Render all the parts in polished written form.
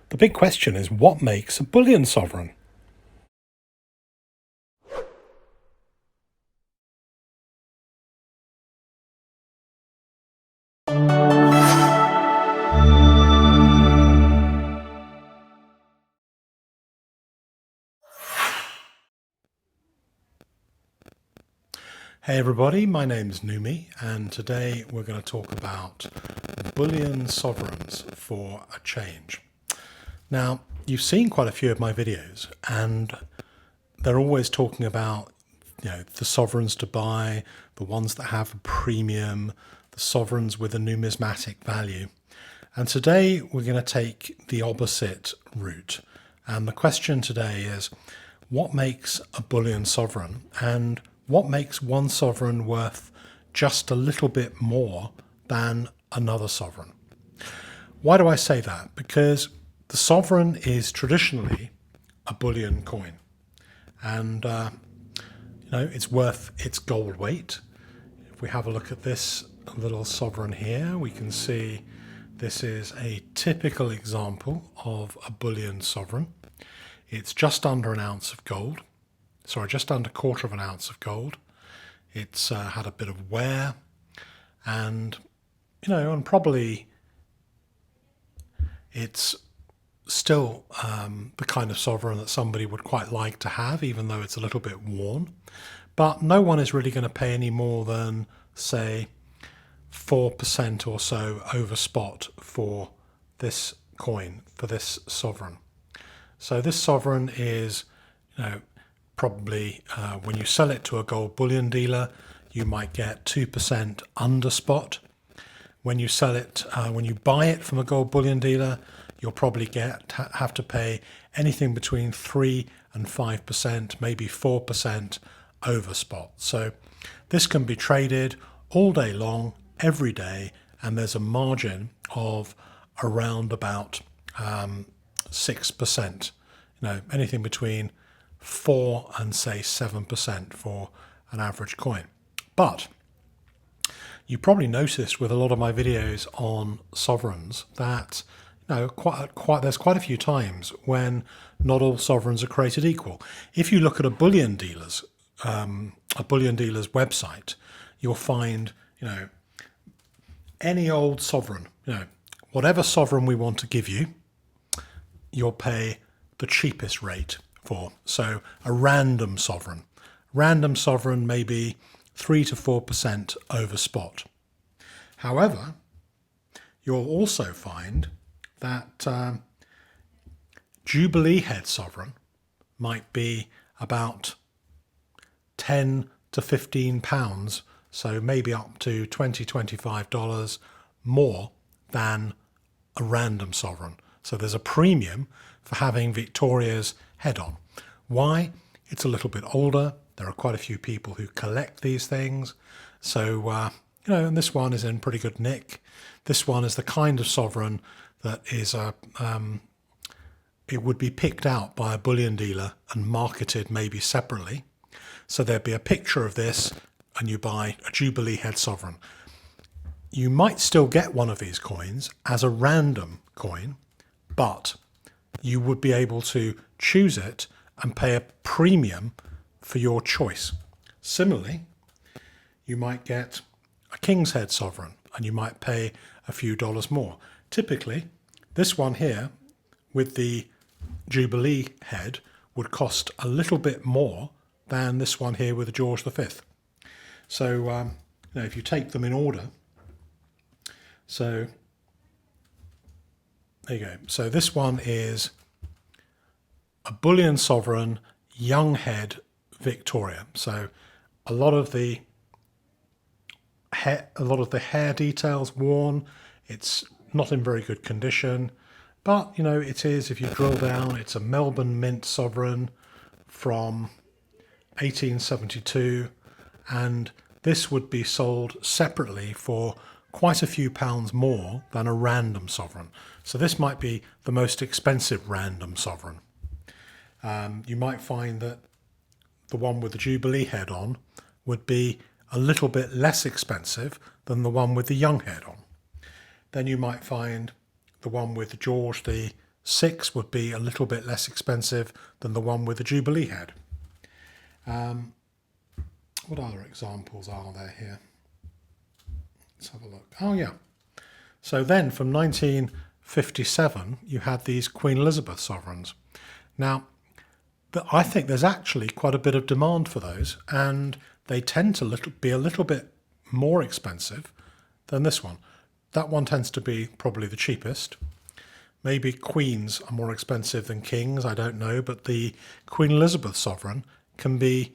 The big question is, what makes a bullion sovereign? Hey everybody, my name's Numi, and today we're going to talk about bullion sovereigns for a change. Now, you've seen quite a few of my videos, and they're always talking about, the sovereigns to buy, the ones that have a premium, the sovereigns with a numismatic value. And today we're going to take the opposite route. And the question today is, what makes a bullion sovereign, and what makes one sovereign worth just a little bit more than another sovereign? Why do I say that? Because the sovereign is traditionally a bullion coin, and it's worth its gold weight. If we have a look at this little sovereign here, we can see this is a typical example of a bullion sovereign. It's just under an ounce of gold. Sorry, just under a quarter of an ounce of gold. It's had a bit of wear, and and probably it's still the kind of sovereign that somebody would quite like to have, even though it's a little bit worn. But no one is really going to pay any more than, say, 4% or so over spot for this coin, for this sovereign. So this sovereign is, probably when you sell it to a gold bullion dealer, you might get 2% under spot. When you sell it, when you buy it from a gold bullion dealer, you'll probably have to pay anything between 3 and 5%, maybe 4% over spot. So this can be traded all day long, every day, and there's a margin of around about 6%. Anything between 4 and say 7% for an average coin. But you probably noticed with a lot of my videos on sovereigns that there's quite a few times when not all sovereigns are created equal. If you look at a bullion dealer's website, you'll find any old sovereign, whatever sovereign we want to give you, you'll pay the cheapest rate for. So a random sovereign may be 3 to 4% over spot. However, you'll also find that Jubilee head sovereign might be about 10 to 15 pounds, so maybe up to $20, $25 more than a random sovereign. So there's a premium for having Victoria's head on. Why? It's a little bit older. There are quite a few people who collect these things. So, and this one is in pretty good nick. This one is the kind of sovereign that is it would be picked out by a bullion dealer and marketed maybe separately. So there'd be a picture of this and you buy a Jubilee head sovereign. You might still get one of these coins as a random coin, but you would be able to choose it and pay a premium for your choice. Similarly, you might get a King's Head sovereign and you might pay a few dollars more. Typically, this one here with the Jubilee head would cost a little bit more than this one here with the George V. So, if you take them in order, so there you go. So this one is a bullion sovereign, young head, Victoria. So a lot of the hair details worn. It's not in very good condition, but it is. If you drill down, it's a Melbourne Mint sovereign from 1872, and this would be sold separately for quite a few pounds more than a random sovereign. So this might be the most expensive random sovereign. You might find that the one with the Jubilee head on would be a little bit less expensive than the one with the young head on. Then you might find the one with George VI 6 would be a little bit less expensive than the one with the Jubilee head. What other examples are there here? Let's have a look. Oh yeah. So then from 1957 you had these Queen Elizabeth sovereigns. Now I think there's actually quite a bit of demand for those, and they tend to be a little bit more expensive than this one. That one tends to be probably the cheapest. Maybe queens are more expensive than kings, I don't know, but the Queen Elizabeth sovereign can be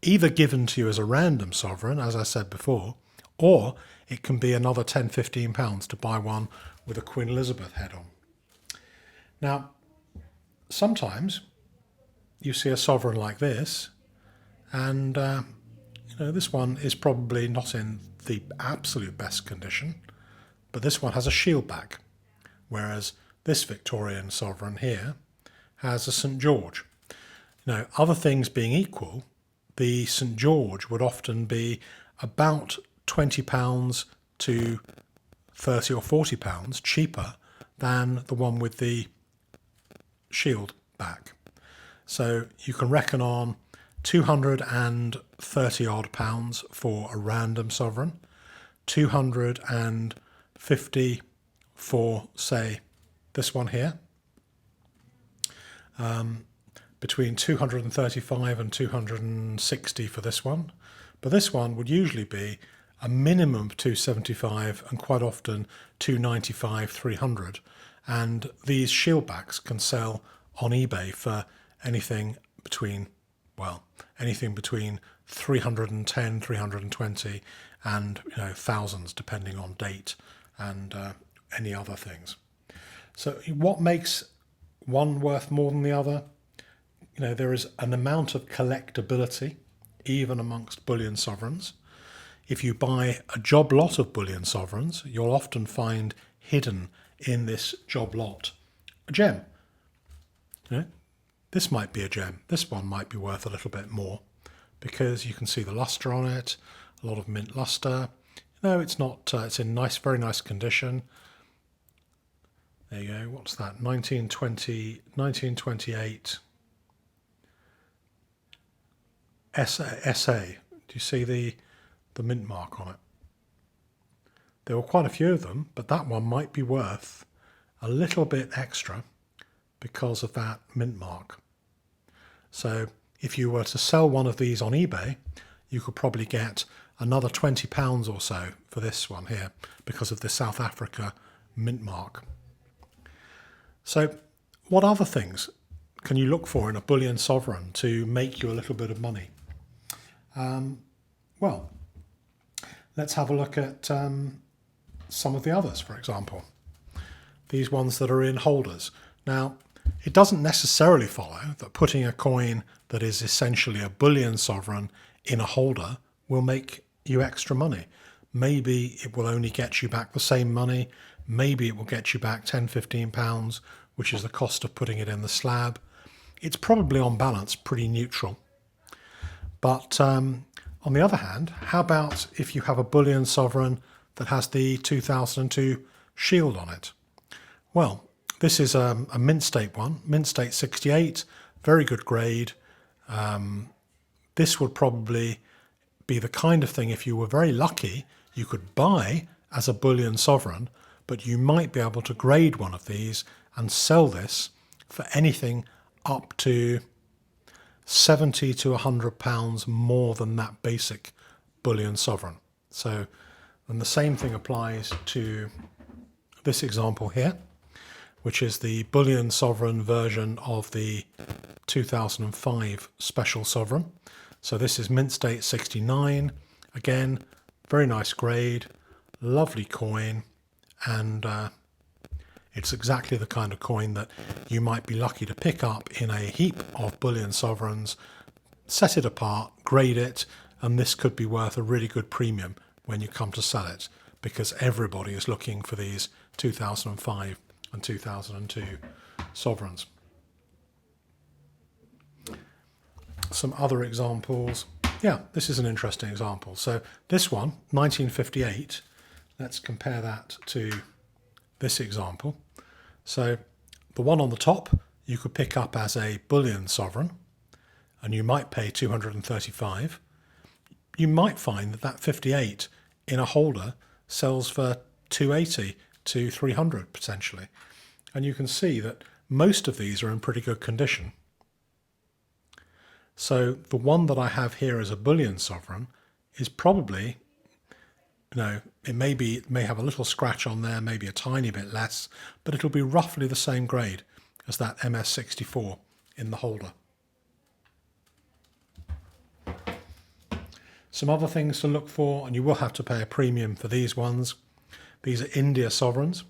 either given to you as a random sovereign, as I said before, or it can be another £10–15 to buy one with a Queen Elizabeth head on. Now, sometimes you see a sovereign like this, and this one is probably not in the absolute best condition, but this one has a shield back, whereas this Victorian sovereign here has a St George. Now, other things being equal, the St George would often be about £20 to £30 or £40 cheaper than the one with the shield back. So you can reckon on £230 odd for a random sovereign, 250 for, say, this one here, between 235 and 260 for this one. But this one would usually be a minimum of 275 and quite often 295, 300. And these shieldbacks can sell on eBay for anything between 310, 320 and thousands depending on date and any other things. So what makes one worth more than the other? There is an amount of collectability even amongst bullion sovereigns. If you buy a job lot of bullion sovereigns, you'll often find hidden in this job lot a gem. This might be a gem. This one might be worth a little bit more because you can see the luster on it, a lot of mint luster. It's not. It's in very nice condition. There you go. What's that? 1928 SA. Do you see the mint mark on it? There were quite a few of them, but that one might be worth a little bit extra because of that mint mark. So if you were to sell one of these on eBay, you could probably get another £20 or so for this one here because of the South Africa mint mark. So what other things can you look for in a bullion sovereign to make you a little bit of money? Well, let's have a look at some of the others, for example. These ones that are in holders. Now, it doesn't necessarily follow that putting a coin that is essentially a bullion sovereign in a holder will make you extra money. Maybe it will only get you back the same money. Maybe it will get you back £10–15, which is the cost of putting it in the slab. It's probably on balance pretty neutral. But on the other hand, how about if you have a bullion sovereign that has the 2002 shield on it? Well, this is a mint state one, mint state 68, very good grade. This would probably be the kind of thing, if you were very lucky, you could buy as a bullion sovereign, but you might be able to grade one of these and sell this for anything up to £70 to £100 more than that basic bullion sovereign. So, and the same thing applies to this example here, which is the bullion sovereign version of the 2005 special sovereign. So this is mint state 69. Again, very nice grade, lovely coin, and it's exactly the kind of coin that you might be lucky to pick up in a heap of bullion sovereigns, set it apart, grade it, and this could be worth a really good premium when you come to sell it, because everybody is looking for these 2005 and 2002 sovereigns. Some other examples. Yeah, this is an interesting example. So this one, 1958, let's compare that to this example. So The one on the top you could pick up as a bullion sovereign, and you might pay 235. You might find that that 58 in a holder sells for 280 to 300 potentially. And you can see that most of these are in pretty good condition. So the one that I have here as a bullion sovereign is probably, it may have a little scratch on there, maybe a tiny bit less, but it'll be roughly the same grade as that MS64 in the holder. Some other things to look for, and you will have to pay a premium for these ones. These are India sovereigns.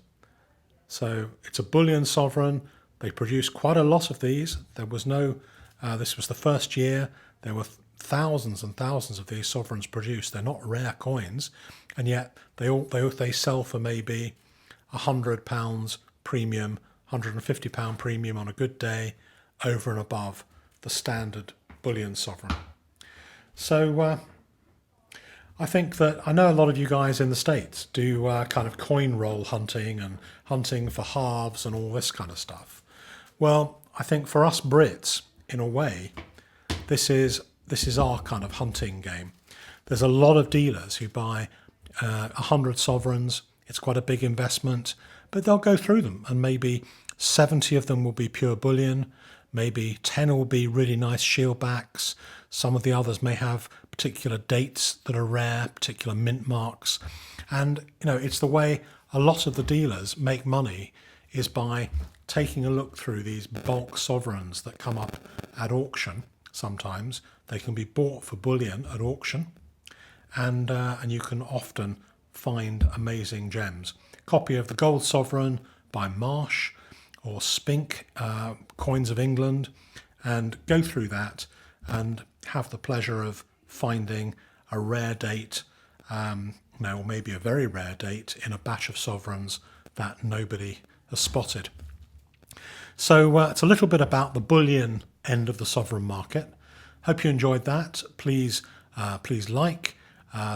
So it's a bullion sovereign. They produce quite a lot of these. There was no, this was the first year. There were thousands and thousands of these sovereigns produced. They're not rare coins, and yet they sell for maybe £100 premium, £150 premium on a good day, over and above the standard bullion sovereign. So I think that I know a lot of you guys in the States do kind of coin roll hunting and hunting for halves and all this kind of stuff. Well, I think for us Brits, in a way, this is our kind of hunting game. There's a lot of dealers who buy 100 sovereigns. It's quite a big investment, but they'll go through them, and maybe 70 of them will be pure bullion. Maybe 10 will be really nice shield backs. Some of the others may have particular dates that are rare, particular mint marks. And, it's the way a lot of the dealers make money is by taking a look through these bulk sovereigns that come up at auction. Sometimes they can be bought for bullion at auction, and you can often find amazing gems. Copy of the gold sovereign by Marsh or Spink, Coins of England, and go through that and have the pleasure of finding a rare date, or maybe a very rare date in a batch of sovereigns that nobody has spotted. So it's a little bit about the bullion end of the sovereign market. Hope you enjoyed that. Please like,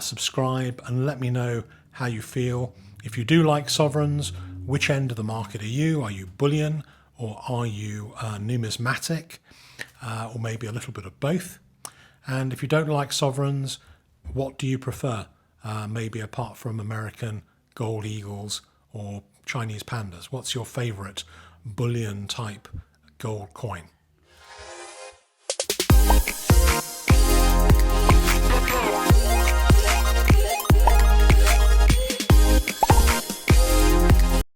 subscribe, and let me know how you feel. If you do like sovereigns, which end of the market are you? Are you bullion, or are you numismatic, or maybe a little bit of both? And if you don't like sovereigns, what do you prefer? Maybe apart from American gold eagles or Chinese pandas, what's your favorite bullion type gold coin?